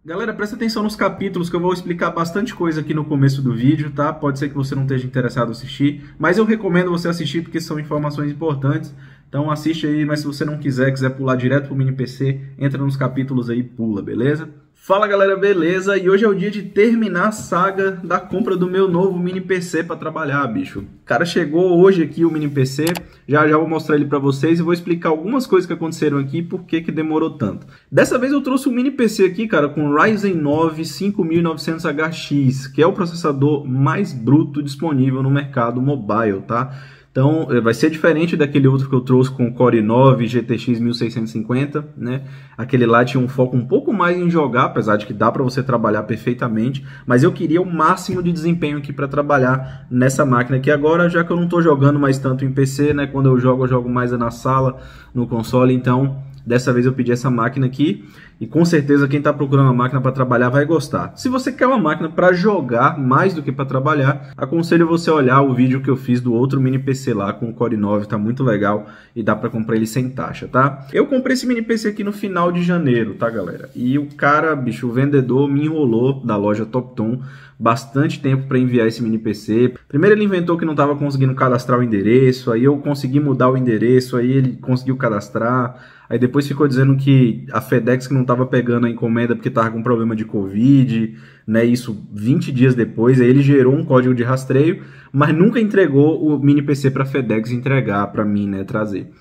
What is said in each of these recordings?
Galera, presta atenção nos capítulos que eu vou explicar bastante coisa aqui no começo do vídeo, tá? Pode ser que você não esteja interessado em assistir, mas eu recomendo você assistir porque são informações importantes. Então assiste aí, mas se você não quiser pular direto pro mini PC, entra nos capítulos aí e pula, beleza? Fala galera, beleza? E hoje é o dia de terminar a saga da compra do meu novo mini PC para trabalhar, bicho. Cara, chegou hoje aqui o mini PC, já vou mostrar ele para vocês e vou explicar algumas coisas que aconteceram aqui e por que demorou tanto. Dessa vez eu trouxe um mini PC aqui, cara, com Ryzen 9 5900HX, que é o processador mais bruto disponível no mercado mobile, tá? Então, vai ser diferente daquele outro que eu trouxe com o Core i9 GTX 1650, né? Aquele lá tinha um foco um pouco mais em jogar, apesar de que dá para você trabalhar perfeitamente, mas eu queria o máximo de desempenho aqui para trabalhar nessa máquina aqui agora, já que eu não estou jogando mais tanto em PC, né? Quando eu jogo mais na sala, no console, então dessa vez eu pedi essa máquina aqui e com certeza quem está procurando uma máquina para trabalhar vai gostar. Se você quer uma máquina para jogar mais do que para trabalhar, aconselho você olhar o vídeo que eu fiz do outro mini PC lá com o Core i9, tá muito legal e dá para comprar ele sem taxa, tá? Eu comprei esse mini PC aqui no final de janeiro, tá galera? E o cara, bicho, o vendedor me enrolou da loja Topton bastante tempo para enviar esse mini PC. Primeiro ele inventou que não estava conseguindo cadastrar o endereço, aí eu consegui mudar o endereço, aí ele conseguiu cadastrar. Aí depois ficou dizendo que a FedEx que não estava pegando a encomenda porque estava com problema de Covid, né? Isso 20 dias depois, aí ele gerou um código de rastreio, mas nunca entregou o mini PC para a FedEx entregar para mim, né? Trazer.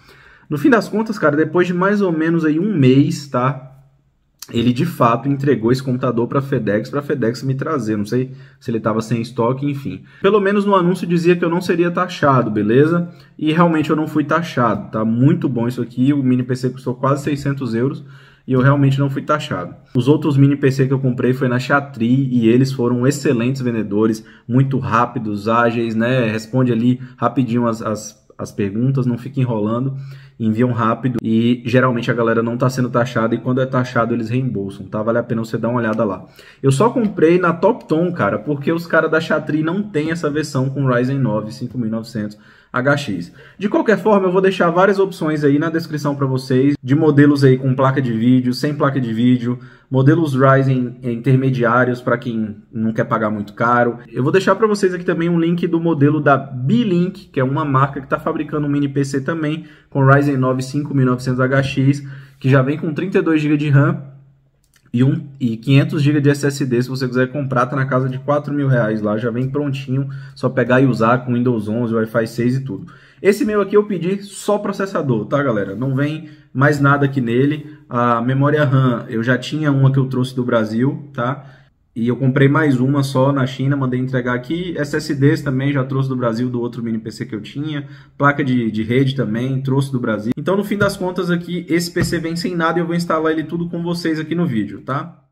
No fim das contas, cara, depois de mais ou menos aí um mês, tá? Ele de fato entregou esse computador para a FedEx me trazer. Não sei se ele estava sem estoque, enfim. Pelo menos no anúncio dizia que eu não seria taxado, beleza? E realmente eu não fui taxado, tá? Muito bom isso aqui. O mini PC custou quase 600 euros e eu realmente não fui taxado. Os outros mini PC que eu comprei foi na Chatri e eles foram excelentes vendedores, muito rápidos, ágeis, né? Responde ali rapidinho as perguntas, não fica enrolando, enviam rápido e geralmente a galera não está sendo taxada e quando é taxado eles reembolsam, tá? Vale a pena você dar uma olhada lá. Eu só comprei na Topton, cara, porque os caras da Chatri não tem essa versão com Ryzen 9 5900HX. De qualquer forma, eu vou deixar várias opções aí na descrição para vocês, de modelos aí com placa de vídeo, sem placa de vídeo, modelos Ryzen intermediários para quem não quer pagar muito caro. Eu vou deixar para vocês aqui também um link do modelo da Beelink, que é uma marca que está fabricando um mini PC também com Ryzen 9 5900HX, que já vem com 32 GB de RAM e 500 GB de SSD. Se você quiser comprar, tá na casa de R$ 4.000 lá, já vem prontinho, só pegar e usar com Windows 11, Wi-Fi 6 e tudo. Esse meu aqui eu pedi só processador, tá galera? Não vem mais nada aqui nele. A memória RAM, eu já tinha uma que eu trouxe do Brasil, tá? E eu comprei mais uma só na China, mandei entregar aqui. SSDs também já trouxe do Brasil, do outro mini PC que eu tinha. Placa de rede também, trouxe do Brasil. Então, no fim das contas aqui, esse PC vem sem nada e eu vou instalar ele tudo com vocês aqui no vídeo, tá?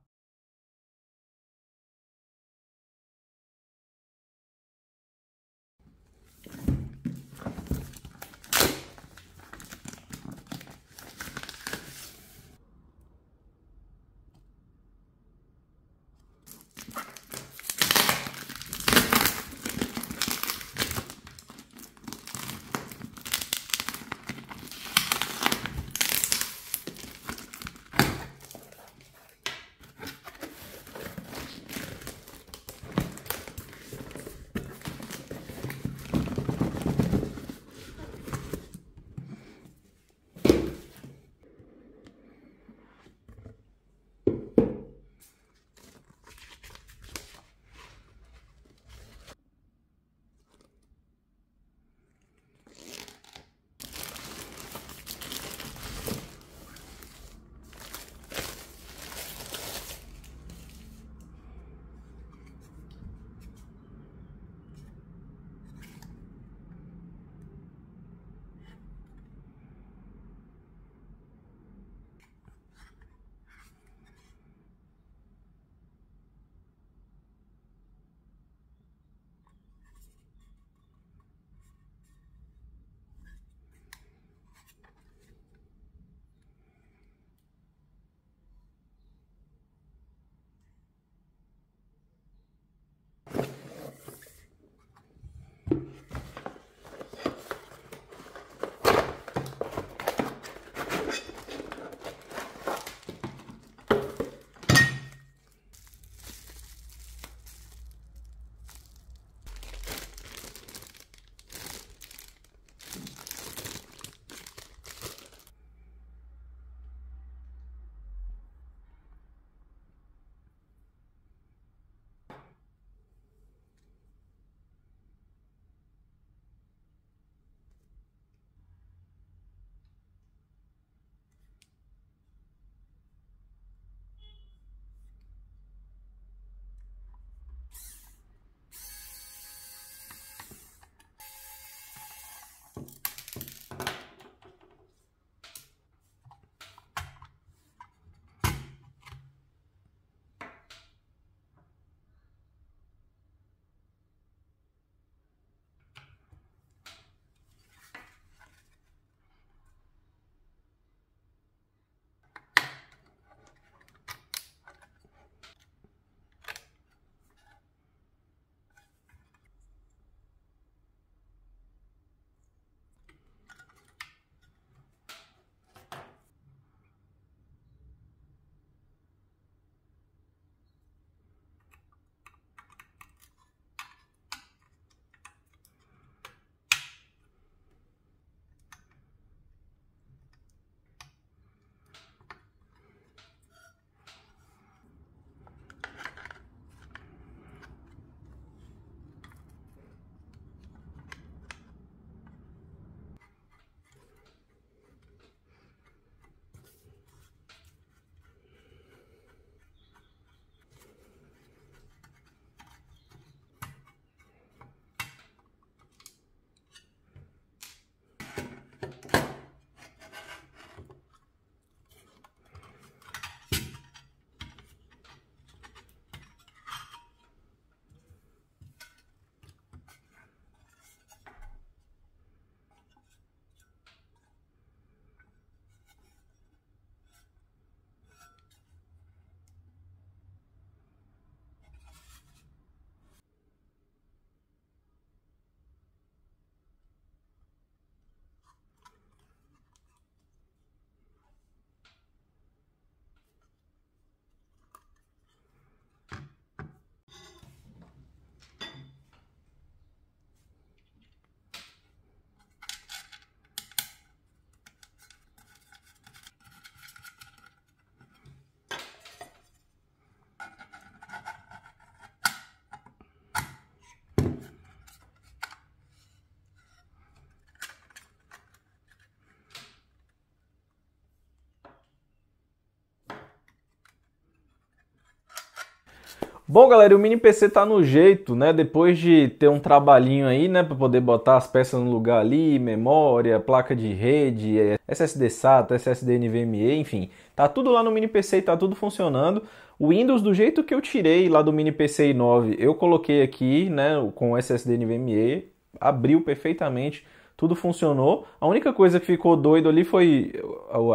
Bom, galera, o mini PC tá no jeito, né? Depois de ter um trabalhinho aí, né, para poder botar as peças no lugar ali, memória, placa de rede, SSD SATA, SSD NVMe, enfim, tá tudo lá no mini PC e tá tudo funcionando. O Windows, do jeito que eu tirei lá do mini PC i9, eu coloquei aqui, né, com SSD NVMe, abriu perfeitamente, tudo funcionou. A única coisa que ficou doido ali foi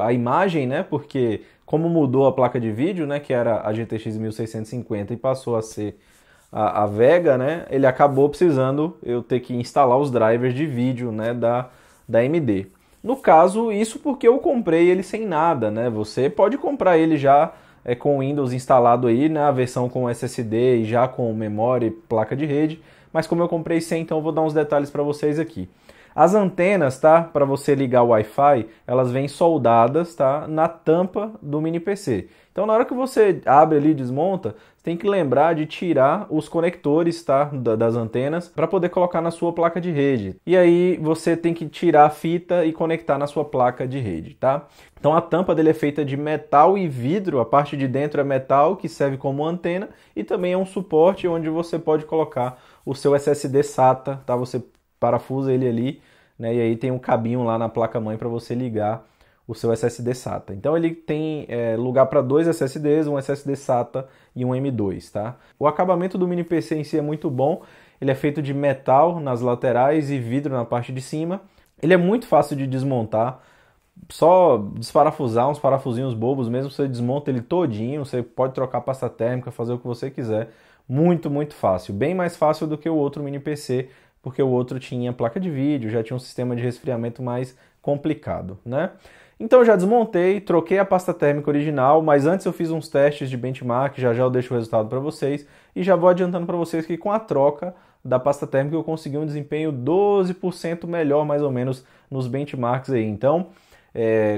a imagem, né, porque como mudou a placa de vídeo, né, que era a GTX 1650 e passou a ser a Vega, né, ele acabou precisando eu ter que instalar os drivers de vídeo, né, da AMD. No caso, isso porque eu comprei ele sem nada, né, você pode comprar ele já com o Windows instalado aí, né, a versão com SSD e já com memória e placa de rede, mas como eu comprei sem, então eu vou dar uns detalhes para vocês aqui. As antenas, tá, para você ligar o Wi-Fi, elas vêm soldadas, tá, na tampa do mini PC. Então, na hora que você abre ali e desmonta, você tem que lembrar de tirar os conectores, tá, das antenas para poder colocar na sua placa de rede. E aí você tem que tirar a fita e conectar na sua placa de rede, tá? Então a tampa dele é feita de metal e vidro, a parte de dentro é metal que serve como antena e também é um suporte onde você pode colocar o seu SSD SATA, tá? Você parafusa ele ali, né? E aí tem um cabinho lá na placa-mãe para você ligar o seu SSD SATA. Então ele tem lugar para dois SSDs, um SSD SATA e um M2, tá? O acabamento do mini PC em si é muito bom. Ele é feito de metal nas laterais e vidro na parte de cima. Ele é muito fácil de desmontar. Só desparafusar uns parafusinhos bobos mesmo, você desmonta ele todinho, você pode trocar pasta térmica, fazer o que você quiser. Muito, muito fácil. Bem mais fácil do que o outro mini PC, porque o outro tinha placa de vídeo, já tinha um sistema de resfriamento mais complicado, né? Então já desmontei, troquei a pasta térmica original, mas antes eu fiz uns testes de benchmark, já já eu deixo o resultado para vocês, e já vou adiantando para vocês que com a troca da pasta térmica eu consegui um desempenho 12% melhor, mais ou menos, nos benchmarks aí. Então,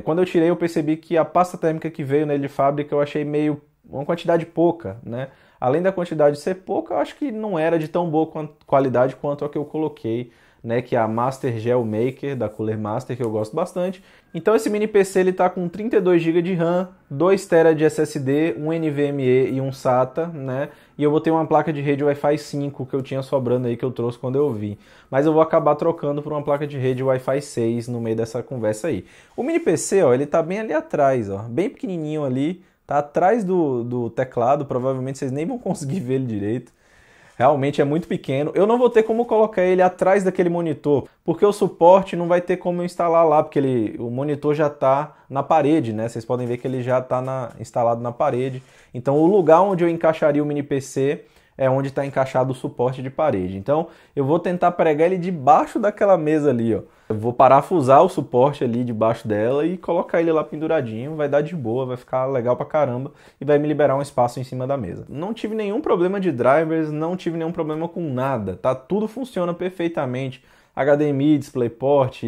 quando eu tirei eu percebi que a pasta térmica que veio nele de fábrica eu achei meio uma quantidade pouca, né? Além da quantidade ser pouca, eu acho que não era de tão boa qualidade quanto a que eu coloquei, né, que é a Master Gel Maker da Cooler Master, que eu gosto bastante. Então esse mini PC ele tá com 32 GB de RAM, 2 TB de SSD, um NVMe e um SATA, né? E eu botei uma placa de rede Wi-Fi 5 que eu tinha sobrando aí que eu trouxe quando eu vi. Mas eu vou acabar trocando por uma placa de rede Wi-Fi 6 no meio dessa conversa aí. O mini PC, ó, ele tá bem ali atrás, ó, bem pequenininho ali, tá atrás do teclado, provavelmente vocês nem vão conseguir ver ele direito. Realmente é muito pequeno. Eu não vou ter como colocar ele atrás daquele monitor, porque o suporte não vai ter como eu instalar lá, porque o monitor já está na parede, né? Vocês podem ver que ele já está instalado na parede. Então o lugar onde eu encaixaria o mini PC é onde está encaixado o suporte de parede. Então eu vou tentar pregar ele debaixo daquela mesa ali, ó. Eu vou parafusar o suporte ali debaixo dela e colocar ele lá penduradinho, vai dar de boa, vai ficar legal pra caramba e vai me liberar um espaço em cima da mesa. Não tive nenhum problema de drivers, não tive nenhum problema com nada, tá? Tudo funciona perfeitamente. HDMI, DisplayPort,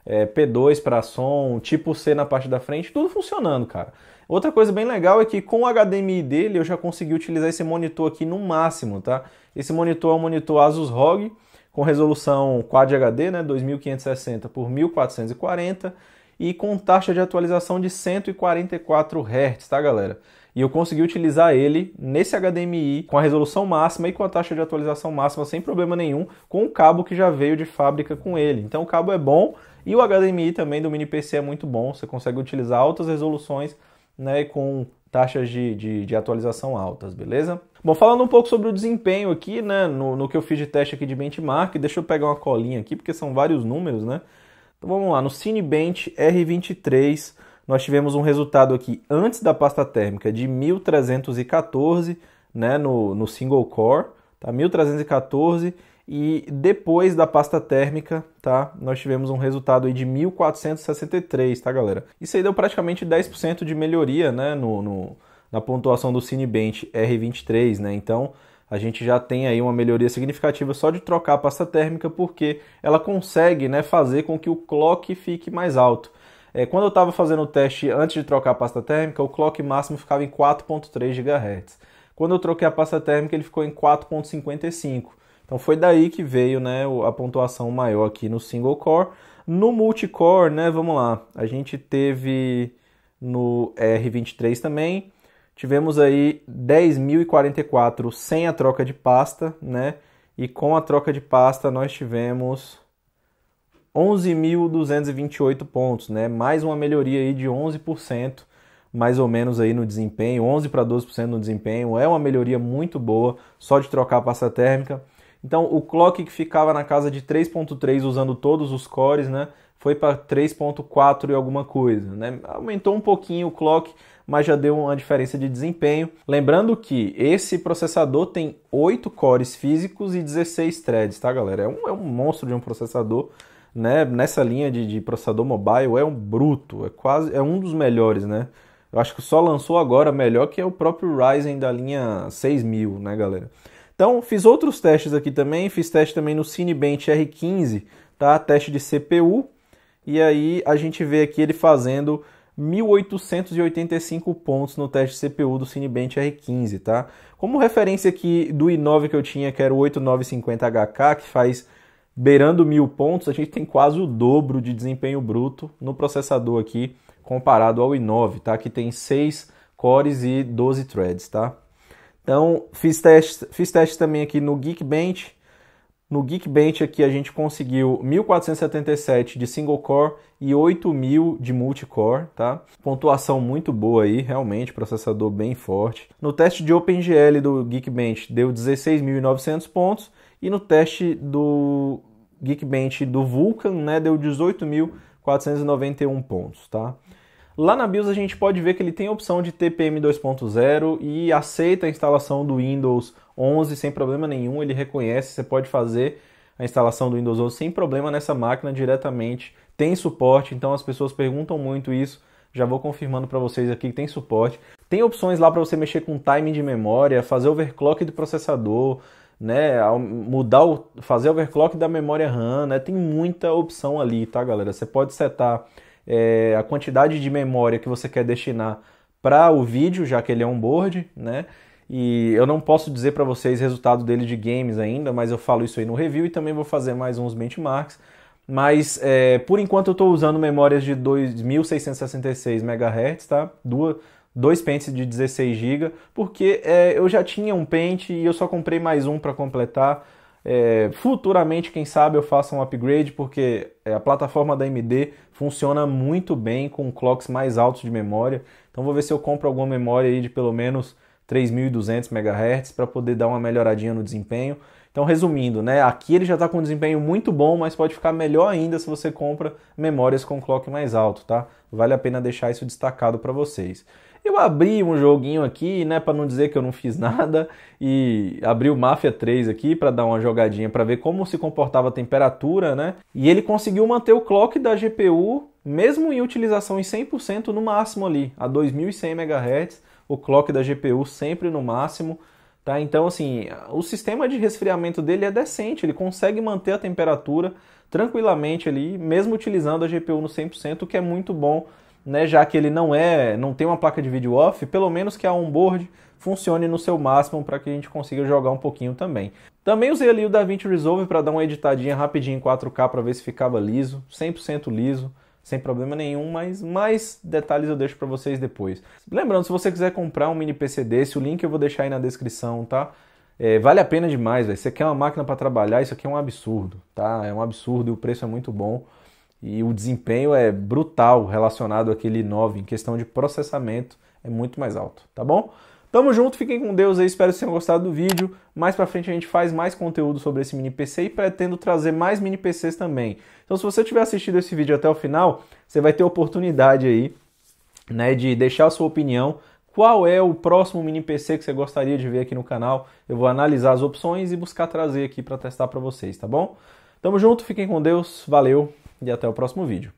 P2 para som, tipo C na parte da frente, tudo funcionando, cara. Outra coisa bem legal é que com o HDMI dele eu já consegui utilizar esse monitor aqui no máximo, tá? Esse monitor é um monitor Asus ROG, com resolução Quad HD, né, 2560 por 1440 e com taxa de atualização de 144 Hz, tá, galera? E eu consegui utilizar ele nesse HDMI com a resolução máxima e com a taxa de atualização máxima sem problema nenhum, com o cabo que já veio de fábrica com ele. Então o cabo é bom e o HDMI também do mini PC é muito bom, você consegue utilizar altas resoluções, né, com taxas de atualização altas, beleza? Bom, falando um pouco sobre o desempenho aqui, né, no que eu fiz de teste aqui de benchmark, deixa eu pegar uma colinha aqui, porque são vários números, né? Então vamos lá, no Cinebench R23, nós tivemos um resultado aqui antes da pasta térmica de 1314, né, no single core, tá? 1314, e depois da pasta térmica, tá? Nós tivemos um resultado aí de 1463, tá, galera? Isso aí deu praticamente 10% de melhoria, né, na pontuação do Cinebench R23, né? Então a gente já tem aí uma melhoria significativa só de trocar a pasta térmica, porque ela consegue, né, fazer com que o clock fique mais alto. Quando eu estava fazendo o teste antes de trocar a pasta térmica, o clock máximo ficava em 4.3 GHz. Quando eu troquei a pasta térmica, ele ficou em 4.55. Então foi daí que veio, né, a pontuação maior aqui no single core. No multicore, né, vamos lá, a gente teve no R23 também, tivemos aí 10.044 sem a troca de pasta, né? E com a troca de pasta nós tivemos 11.228 pontos, né? Mais uma melhoria aí de 11%, mais ou menos aí no desempenho, 11 para 12% no desempenho. É uma melhoria muito boa só de trocar a pasta térmica. Então o clock que ficava na casa de 3.3 usando todos os cores, né? Foi para 3.4 e alguma coisa, né? Aumentou um pouquinho o clock, mas já deu uma diferença de desempenho. Lembrando que esse processador tem 8 cores físicos e 16 threads, tá, galera? É um monstro de um processador, né? Nessa linha de processador mobile é um bruto, é um dos melhores, né? Eu acho que só lançou agora melhor que é o próprio Ryzen da linha 6000, né, galera? Então, fiz outros testes aqui também, fiz teste também no Cinebench R15, tá? Teste de CPU, e aí a gente vê aqui ele fazendo 1.885 pontos no teste de CPU do Cinebench R15, tá? Como referência aqui do i9 que eu tinha, que era o 8950HK, que faz beirando 1.000 pontos, a gente tem quase o dobro de desempenho bruto no processador aqui, comparado ao i9, tá? Que tem 6 cores e 12 threads, tá? Então, fiz testes também aqui no Geekbench. No Geekbench aqui a gente conseguiu 1.477 de single core e 8.000 de multicore, tá? Pontuação muito boa aí, realmente, processador bem forte. No teste de OpenGL do Geekbench deu 16.900 pontos e no teste do Geekbench do Vulkan, né, deu 18.491 pontos, tá? Lá na BIOS a gente pode ver que ele tem a opção de TPM 2.0 e aceita a instalação do Windows 11 sem problema nenhum, ele reconhece, você pode fazer a instalação do Windows 11 sem problema nessa máquina diretamente, tem suporte, então as pessoas perguntam muito isso, já vou confirmando para vocês aqui que tem suporte. Tem opções lá para você mexer com timing de memória, fazer overclock do processador, né, fazer overclock da memória RAM, né, tem muita opção ali, tá, galera? Você pode setar a quantidade de memória que você quer destinar para o vídeo, já que ele é um board, né? E eu não posso dizer para vocês o resultado dele de games ainda, mas eu falo isso aí no review e também vou fazer mais uns benchmarks. Mas por enquanto eu estou usando memórias de 2.666 MHz, tá? Dois pentes de 16 GB, porque eu já tinha um pente e eu só comprei mais um para completar. Futuramente, quem sabe, eu faça um upgrade, porque a plataforma da AMD funciona muito bem com clocks mais altos de memória. Então vou ver se eu compro alguma memória aí de pelo menos 3.200 MHz para poder dar uma melhoradinha no desempenho. Então, resumindo, né, aqui ele já está com um desempenho muito bom, mas pode ficar melhor ainda se você compra memórias com clock mais alto, tá? Vale a pena deixar isso destacado para vocês. Eu abri um joguinho aqui, né, para não dizer que eu não fiz nada, e abri o Mafia 3 aqui para dar uma jogadinha para ver como se comportava a temperatura, né? E ele conseguiu manter o clock da GPU, mesmo em utilização em 100% no máximo ali, a 2.100 MHz, o clock da GPU sempre no máximo, tá? Então, assim, o sistema de resfriamento dele é decente, ele consegue manter a temperatura tranquilamente ali, mesmo utilizando a GPU no 100%, o que é muito bom, né, já que ele não tem uma placa de vídeo off, pelo menos que a onboard funcione no seu máximo para que a gente consiga jogar um pouquinho também. Também usei ali o DaVinci Resolve para dar uma editadinha rapidinho em 4K para ver se ficava liso, 100% liso, sem problema nenhum, mas mais detalhes eu deixo para vocês depois. Lembrando, se você quiser comprar um mini PC desse, o link eu vou deixar aí na descrição, tá? Vale a pena demais, velho. Você quer uma máquina para trabalhar, isso aqui é um absurdo, tá? É um absurdo e o preço é muito bom. E o desempenho é brutal relacionado àquele i9, em questão de processamento, é muito mais alto, tá bom? Tamo junto, fiquem com Deus aí, espero que vocês tenham gostado do vídeo. Mais pra frente a gente faz mais conteúdo sobre esse mini PC e pretendo trazer mais mini PCs também. Então se você tiver assistido esse vídeo até o final, você vai ter a oportunidade aí, né, de deixar a sua opinião. Qual é o próximo mini PC que você gostaria de ver aqui no canal? Eu vou analisar as opções e buscar trazer aqui para testar para vocês, tá bom? Tamo junto, fiquem com Deus, valeu! E até o próximo vídeo.